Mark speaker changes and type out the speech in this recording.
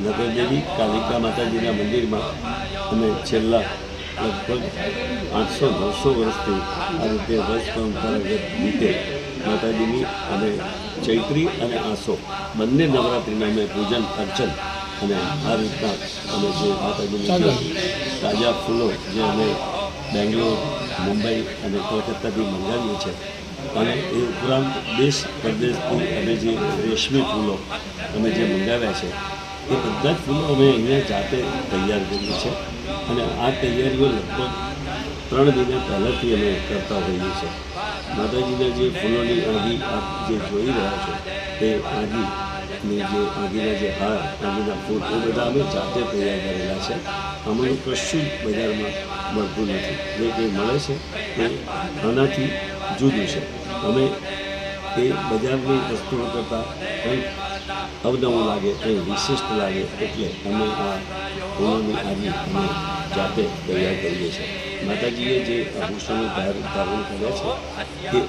Speaker 1: નગરદેવી કાલિકા માતાજીના મંદિરમાં અમે છેલ્લા લગભગ 800-900 વર્ષથી આ રીતે વર્ષ પરંપરાગત રીતે માતાજીની અને ચૈત્રી અને આસો બંને નવરાત્રિના અમે પૂજન અર્ચન અને આ રીતના અમે જે માતાજીની તાજા ફૂલો જે અમે બેંગ્લોર, મુંબઈ અને કોલકાતાથી મંગાવીએ છીએ અને એ ઉપરાંત દેશ પરદેશથી અમે જે રેશમી ફૂલો અમે જે મંગાવ્યા છે એ બધા જ ફૂલો અમે અહીંયા જાતે તૈયાર કરીએ છીએ અને આ તૈયારીઓ લગભગ 3 મહિના પહેલાંથી અમે કરતા હોઈએ છીએ. માતાજીના જે ફૂલોની આંગી આપ જે જોઈ રહ્યા છો એ આંગીની જે આંગીના જે હાર, આંગીના ફૂલ એ બધા અમે જાતે તૈયાર કરેલા છે. અમારું કશું જ બજારમાં મળતું નથી. જે કંઈ મળે છે એ આનાથી જુદું છે. અમે એ બજારની વસ્તુઓ કરતાં કંઈક અવનવું લાગે, કંઈ વિશિષ્ટ લાગે એટલે અમે આ ફૂલોની આંગી અમે જાતે તૈયાર કરીએ છીએ. માતાજીએ જે આભૂષણો ધારણ કર્યા છે એ